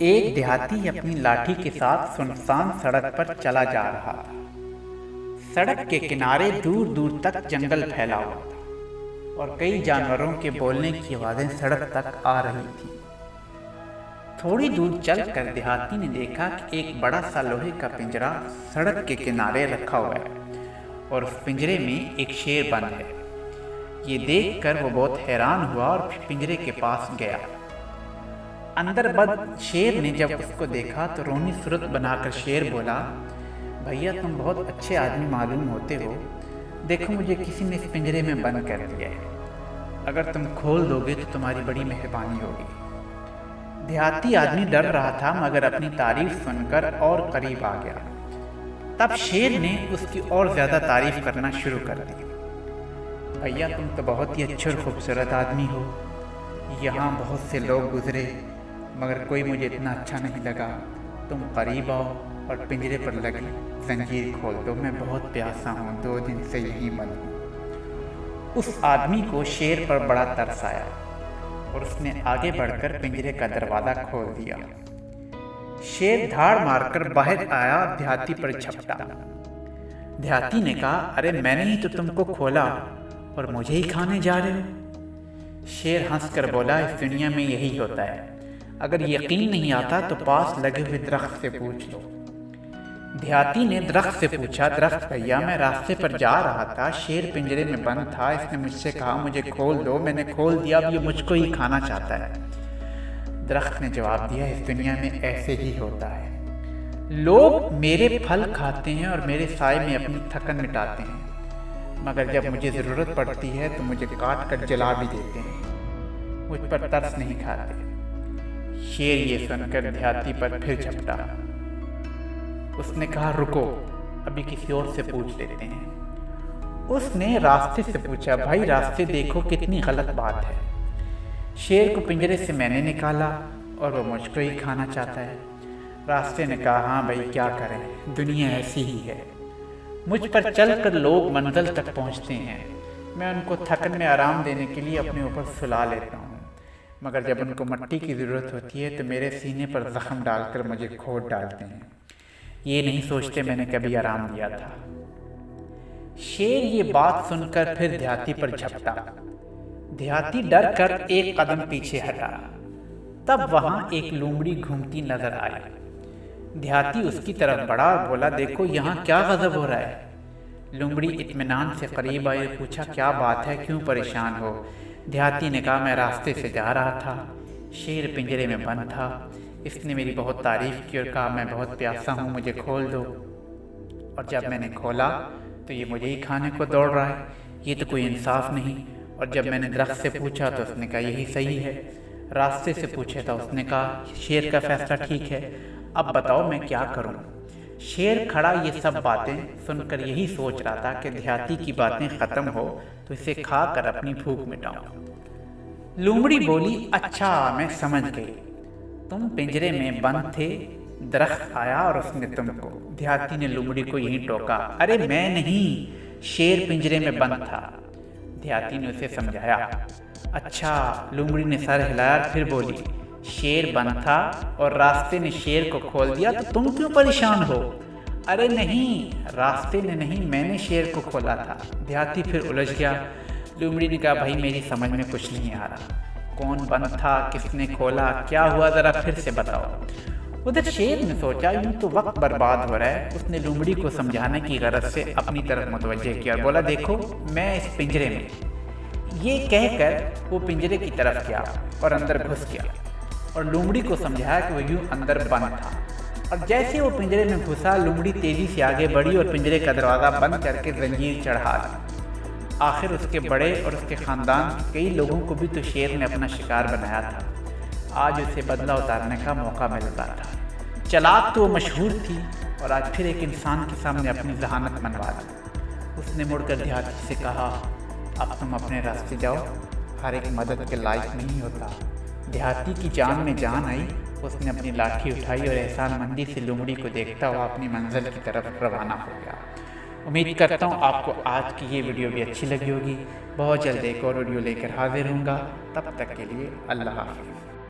ایک دیہاتی اپنی لاٹھی کے ساتھ سنسان سڑک پر چلا جا رہا تھا۔ سڑک کے کنارے دور دور تک جنگل پھیلا ہوا تھا اور کئی جانوروں کے بولنے کی آوازیں سڑک تک آ رہی تھیں۔ تھوڑی دور چل کر دیہاتی نے دیکھا کہ ایک بڑا سا لوہے کا پنجرا سڑک کے کنارے رکھا ہوا ہے اور اس پنجرے میں ایک شیر بند ہے۔ یہ دیکھ کر وہ بہت حیران ہوا اور پنجرے کے پاس گیا۔ اندر بند شیر نے جب اس کو دیکھا تو رونی صورت بنا کر شیر بولا، بھیا تم بہت اچھے آدمی معلوم ہوتے ہو، دیکھو مجھے کسی نے اس پنجرے میں بند کر دیا ہے، اگر تم کھول دو گے تو تمہاری بڑی مہربانی ہوگی۔ دیہاتی آدمی ڈر رہا تھا مگر اپنی تعریف سن کر اور قریب آ گیا۔ تب شیر نے اس کی اور زیادہ تعریف کرنا شروع کر دی، بھیا تم تو بہت ہی اچھے اور خوبصورت آدمی ہو، یہاں بہت سے لوگ گزرے مگر کوئی مجھے اتنا اچھا نہیں لگا، تم قریب آؤ اور پنجرے پر لگی زنجیر کھول دو، میں بہت پیاسا ہوں، 2 دن سے یہیں بند ہوں۔ اس آدمی کو شیر پر بڑا ترس آیا اور اس نے آگے بڑھ کر پنجرے کا دروازہ کھول دیا۔ شیر دھاڑ مار کر باہر آیا اور دیہاتی پر جھپٹا۔ دیہاتی نے کہا، ارے میں نے ہی تو تم کو کھولا اور مجھے ہی کھانے جا رہے ہو۔ شیر ہنس کر بولا، اس دنیا میں یہی ہوتا ہے، اگر یقین نہیں آتا تو پاس لگے ہوئے درخت سے پوچھ لو۔ دیہاتی نے درخت سے پوچھا، درخت بھیا میں راستے پر جا رہا تھا، شیر پنجرے میں بند تھا، اس نے مجھ سے کہا مجھے کھول دو، میں نے کھول دیا، اب یہ مجھ کو ہی کھانا چاہتا ہے۔ درخت نے جواب دیا، اس دنیا میں ایسے ہی ہوتا ہے، لوگ میرے پھل کھاتے ہیں اور میرے سائے میں اپنی تھکن مٹاتے ہیں، مگر جب مجھے ضرورت پڑتی ہے تو مجھے کاٹ کر جلا بھی دیتے ہیں، مجھ پر ترس نہیں کھاتے۔ شیر یہ سن کر دیہاتی پر پھر جھپٹا۔ اس نے کہا، رکو ابھی کسی اور سے پوچھ لیتے ہیں۔ اس نے راستے سے پوچھا، بھائی راستے دیکھو کتنی غلط بات ہے، شیر کو پنجرے سے میں نے نکالا اور وہ مجھ کو ہی کھانا چاہتا ہے۔ راستے نے کہا، ہاں بھائی کیا کریں، دنیا ایسی ہی ہے، مجھ پر چل کر لوگ منزل تک پہنچتے ہیں، میں ان کو تھکن میں آرام دینے کے لیے اپنے اوپر سلا لیتا ہوں، مگر جب ان کو مٹی کی ضرورت ہوتی ہے تو میرے سینے پر زخم ڈال کر مجھے کھود ڈالتے ہیں، یہ نہیں سوچتے میں نے کبھی آرام دیا تھا۔ شیر یہ بات سن کر پھر دیہاتی پر جھپٹا۔ دیہاتی ڈر کر ایک قدم پیچھے ہٹا، تب وہاں ایک لومڑی گھومتی نظر آئی۔ دیہاتی اس کی طرف بڑھا اور بولا، دیکھو یہاں کیا غضب ہو رہا ہے۔ لومڑی اطمینان سے قریب آئی اور پوچھا، کیا بات ہے، کیوں پریشان ہو؟ دیہاتی نے کہا، میں راستے سے جا رہا تھا، شیر پنجرے میں بند تھا، اس نے میری بہت تعریف کی اور کہا میں بہت پیاسا ہوں، مجھے کھول دو، اور جب میں نے کھولا تو یہ مجھے ہی کھانے کو دوڑ رہا ہے، یہ تو کوئی انصاف نہیں۔ اور جب میں نے درخت سے پوچھا تو اس نے کہا یہی صحیح ہے، راستے سے پوچھا تو اس نے کہا شیر کا فیصلہ ٹھیک ہے، اب بتاؤ میں کیا کروں۔ شیر کھڑا یہ سب باتیں سن کر یہی سوچ رہا تھا کہ دیہاتی کی باتیں ختم ہو تو اسے کھا کر اپنی بھوک مٹاؤں۔ لومڑی بولی، اچھا میں سمجھ گئی، تم پنجرے میں بند تھے، درخت آیا اور اس نے تم کو۔ دیہاتی نے لومڑی کو یہی ٹوکا، ارے میں نہیں، شیر پنجرے میں بند تھا۔ دیہاتی نے اسے سمجھایا۔ اچھا، لومڑی نے سر ہلایا اور پھر بولی، شیر بند تھا اور راستے نے شیر کو کھول دیا تو تم کیوں پریشان ہو؟ ارے نہیں، راستے نے نہیں، میں نے شیر کو کھولا تھا۔ دیہاتی پھر الجھ گیا۔ لومڑی نے کہا، بھائی میری سمجھ میں کچھ نہیں آ رہا، کون بند تھا، کس نے کھولا، کیا ہوا، ذرا پھر سے بتاؤ۔ ادھر شیر نے سوچا یوں تو وقت برباد ہو رہا ہے، اس نے لومڑی کو سمجھانے کی غرض سے اپنی طرف متوجہ کیا اور بولا، دیکھو میں اس پنجرے میں، یہ کہہ کر وہ پنجرے کی طرف گیا اور اندر گھس گیا اور لومڑی کو سمجھایا کہ وہ یوں اندر بند تھا، اور جیسے وہ پنجرے میں گھسا لومڑی تیزی سے آگے بڑھی اور پنجرے کا دروازہ بند کر کے زنجیر چڑھا دی۔ آخر اس کے بڑے اور اس کے خاندان کے کئی لوگوں کو بھی تو شیر نے اپنا شکار بنایا تھا، آج اسے بدلہ اتارنے کا موقع مل رہا تھا۔ چلاک تو وہ مشہور تھی اور آج پھر ایک انسان کے سامنے اپنی ذہانت منوا دی۔ اس نے مڑ کر دیہاتی سے کہا، اب تم اپنے راستے جاؤ، ہر ایک مدد کے لائق نہیں ہوتا۔ دیہاتی کی جان میں جان آئی، اس نے اپنی لاٹھی اٹھائی اور احسان مندی سے لومڑی کو دیکھتا ہوا اپنی منزل کی طرف روانہ ہو گیا۔ امید کرتا ہوں آپ کو آج کی یہ ویڈیو بھی اچھی لگی ہوگی۔ بہت جلد ایک اور ویڈیو لے کر حاضر ہوں گا، تب تک کے لیے اللہ حافظ۔